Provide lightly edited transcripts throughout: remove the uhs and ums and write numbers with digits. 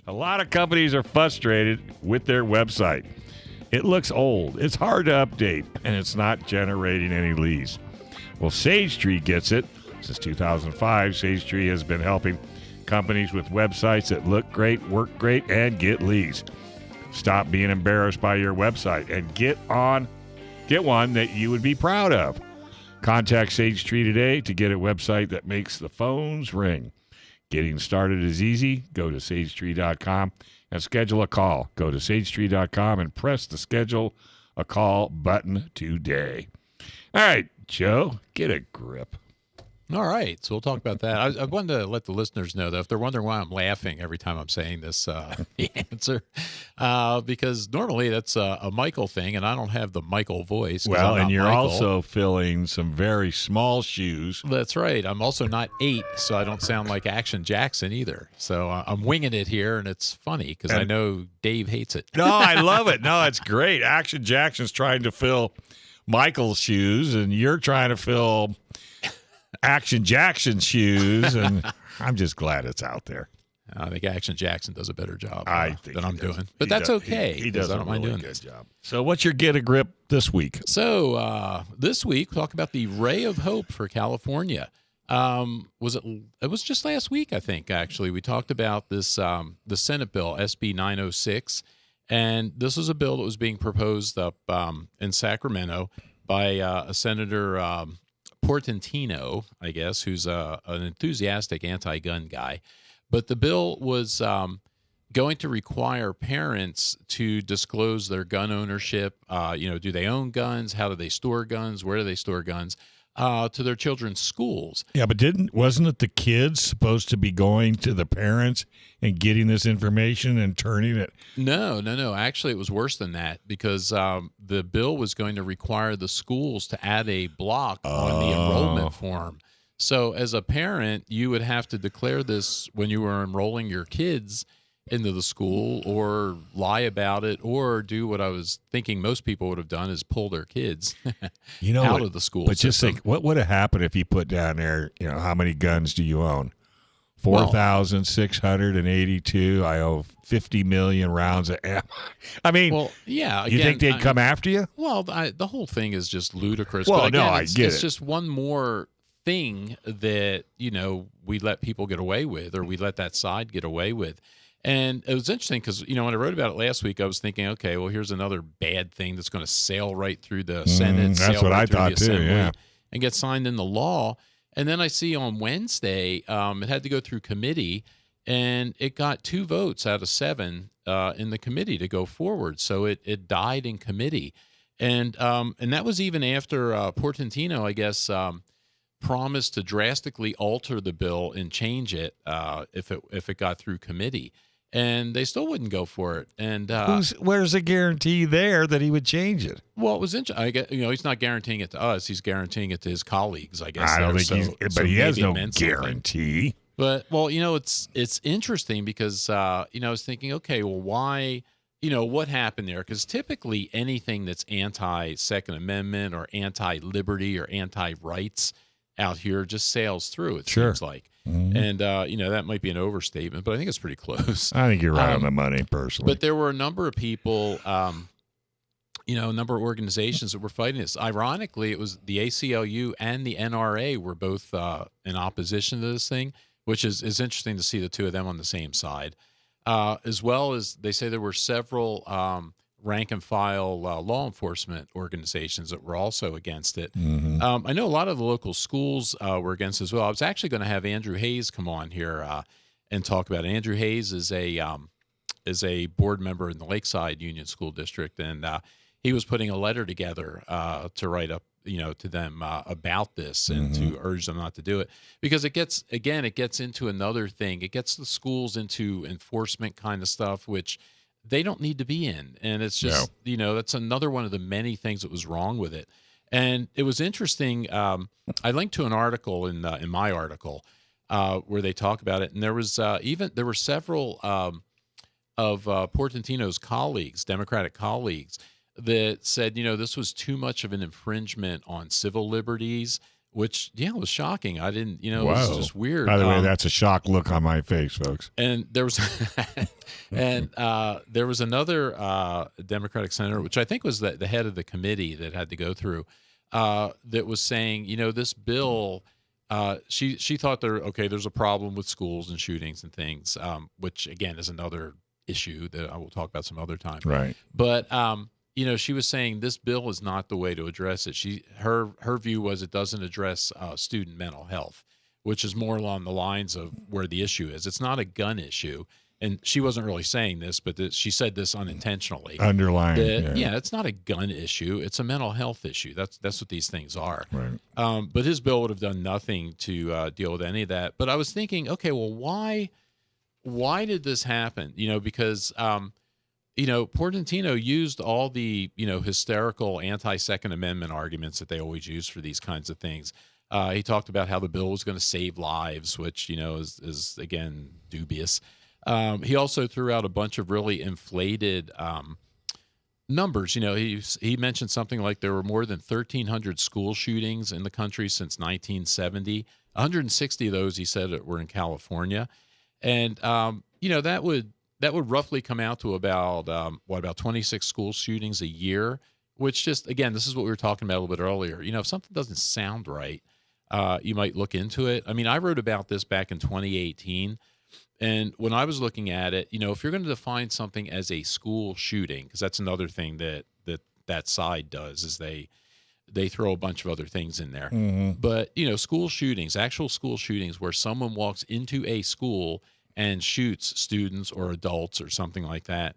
A lot of companies are frustrated with their website. It looks old, it's hard to update, and it's not generating any leads. Well, Sage Tree gets it. Since 2005, Sage Tree has been helping companies with websites that look great, work great, and get leads. Stop being embarrassed by your website and get one that you would be proud of. Contact Sage Tree today to get a website that makes the phones ring. Getting started is easy. Go to sagetree.com and schedule a call. Go to sagetree.com and press the schedule a call button today. All right, Joe, get a grip. All right, so we'll talk about that. I wanted to let the listeners know, though, if they're wondering why I'm laughing every time I'm saying this the answer, because normally that's a Michael thing, and I don't have the Michael voice. Well, and you're also filling some very small shoes. That's right. I'm also not 8, so I don't sound like Action Jackson either. So I'm winging it here, and it's funny because I know Dave hates it. No, I love it. No, it's great. Action Jackson's trying to fill Michael's shoes, and you're trying to fill Action Jackson's shoes, and I'm just glad it's out there. I think Action Jackson does a better job than I'm doing, but He that's does. okay. He does I a don't mind really doing good job. So what's your get a grip this week? So this week, we'll talk about the ray of hope for California. It was just last week, I think, actually. We talked about this, the Senate bill, SB 906, and this was a bill that was being proposed up in Sacramento by a Senator Portantino, I guess, who's an enthusiastic anti-gun guy. But the bill was going to require parents to disclose their gun ownership. Do they own guns? How do they store guns? Where do they store guns? To their children's schools. Yeah, but wasn't it the kids supposed to be going to the parents and getting this information and turning it? No. Actually, it was worse than that because the bill was going to require the schools to add a block on the enrollment form. So as a parent, you would have to declare this when you were enrolling your kids into the school, or lie about it, or do what I was thinking most people would have done, is pull their kids out of the school But system. just think, what would have happened if you put down there, how many guns do you own? 4,682. I owe 50 million rounds of ammo. I mean, well, yeah. You think they'd come after you? Well, the whole thing is just ludicrous. Well, but again, I get it. It's just one more thing that, we let people get away with, or we let that side get away with. And it was interesting because, when I wrote about it last week, I was thinking, okay, well, here's another bad thing that's going to sail right through the Senate. That's what I thought too, yeah. And get signed into law. And then I see on Wednesday, it had to go through committee, and it got 2 votes out of 7 in the committee to go forward. So it died in committee. And that was even after Portantino, I guess, promised to drastically alter the bill and change it if it got through committee. And they still wouldn't go for it. And where's the guarantee there that he would change it? Well, it was interesting. I guess, he's not guarantee it to us. He's guaranteeing it to his colleagues, I guess. I don't think but he has no guarantee. But, well, it's interesting because, I was thinking, okay, well, why, what happened there? Because typically anything that's anti-Second Amendment or anti-liberty or anti-rights out here just sails through, it seems like. Mm-hmm. And, that might be an overstatement, but I think it's pretty close. I think you're right on the money, personally. But there were a number of people, a number of organizations that were fighting this. Ironically, it was the ACLU and the NRA were both in opposition to this thing, which is interesting to see the two of them on the same side. As well as they say there were several rank and file law enforcement organizations that were also against it. Mm-hmm. I know a lot of the local schools were against it as well. I was actually going to have Andrew Hayes come on here and talk about it. Andrew Hayes is a board member in the Lakeside Union School District, and he was putting a letter together to write up, to them about this and to urge them not to do it, because it gets into another thing. It gets the schools into enforcement kind of stuff, which they don't need to be in. And it's just, that's another one of the many things that was wrong with it. And it was interesting. I linked to an article in my article where they talk about it. And there was there were several of Portantino's colleagues, Democratic colleagues, that said, this was too much of an infringement on civil liberties which was shocking. I didn't, it Wow. was just weird. By the way, that's a shocked look on my face, folks. And there was, there was another Democratic senator, which I think was the head of the committee that had to go through, that was saying, this bill. She thought there's a problem with schools and shootings and things, which again is another issue that I will talk about some other time. Right. But she was saying this bill is not the way to address it. Her view was it doesn't address student mental health, which is more along the lines of where the issue is. It's not a gun issue. And she wasn't really saying this, but she said this unintentionally. Underlying. It's not a gun issue. It's a mental health issue. That's what these things are. Right. But his bill would have done nothing to deal with any of that. But I was thinking, okay, well, why did this happen? Because Portantino used all the hysterical anti-Second Amendment arguments that they always use for these kinds of things. He talked about how the bill was going to save lives, which is again dubious. He also threw out a bunch of really inflated numbers. He mentioned something like there were more than 1,300 school shootings in the country since 1970. 160 of those, he said, were in California, and that would roughly come out to about 26 school shootings a year. Which just again, this is what we were talking about a little bit earlier. If something doesn't sound right, you might look into it. I mean, I wrote about this back in 2018. And when I was looking at it, if you're going to define something as a school shooting, because that's another thing that side does, is they throw a bunch of other things in there. Mm-hmm. But, school shootings, actual school shootings where someone walks into a school and shoots students or adults or something like that,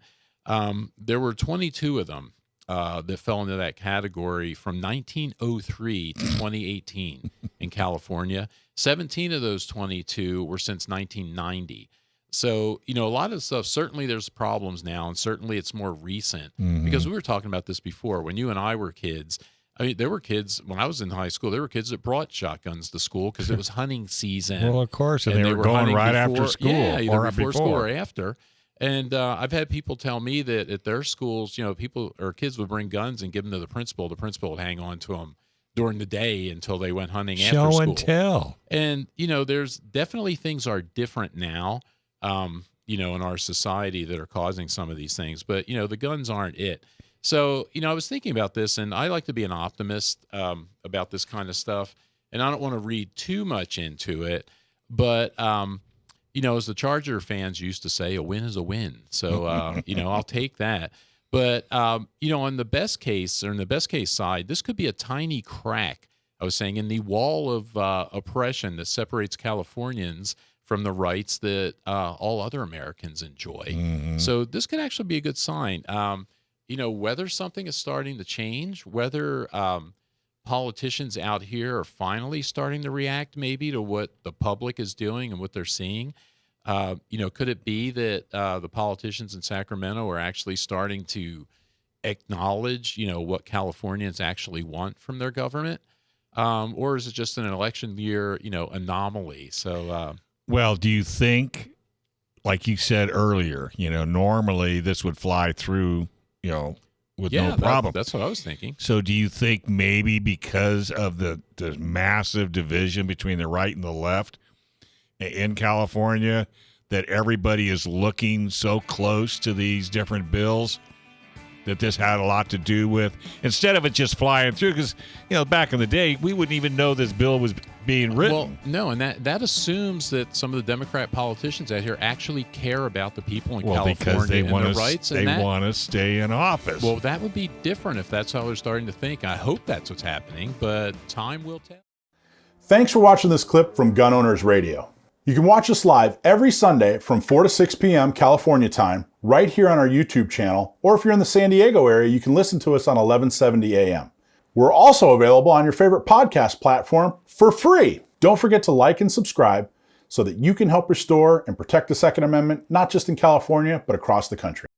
there were 22 of them that fell into that category from 1903 to 2018 in California. 17 of those 22 were since 1990. So, a lot of stuff, certainly there's problems now, and certainly it's more recent, because we were talking about this before. When you and I were kids, I mean, there were kids, when I was in high school, there were kids that brought shotguns to school because it was hunting season. Well, of course, and they were going right after school. Yeah, either or before school or after. And I've had people tell me that at their schools, people or kids would bring guns and give them to the principal. The principal would hang on to them during the day until they went hunting after school. Show and tell. And, there's definitely things are different now, in our society that are causing some of these things. But, the guns aren't it. So, I was thinking about this, and I like to be an optimist about this kind of stuff. And I don't want to read too much into it. But, as the Charger fans used to say, a win is a win. So, I'll take that. But, on the best case, or in the best case side, this could be a tiny crack, I was saying, in the wall of oppression that separates Californians from the rights that all other Americans enjoy. Mm-hmm. So this could actually be a good sign. Whether something is starting to change, whether politicians out here are finally starting to react maybe to what the public is doing and what they're seeing. Could it be that the politicians in Sacramento are actually starting to acknowledge, what Californians actually want from their government? Or is it just an election year, anomaly? So, well, do you think, like you said earlier, normally this would fly through, with no problem. That's what I was thinking. So do you think maybe because of the massive division between the right and the left in California that everybody is looking so close to these different bills that this had a lot to do with, instead of it just flying through? Because, back in the day, we wouldn't even know this bill was being written. Well, no, and that assumes that some of the Democrat politicians out here actually care about the people in California because they and their rights. They want to stay in office. Well, that would be different if that's how they're starting to think. I hope that's what's happening, but time will tell. Thanks for watching this clip from Gun Owners Radio. You can watch us live every Sunday from 4 to 6 p.m. California time, right here on our YouTube channel, or if you're in the San Diego area, you can listen to us on 1170 a.m. We're also available on your favorite podcast platform for free. Don't forget to like and subscribe so that you can help restore and protect the Second Amendment, not just in California, but across the country.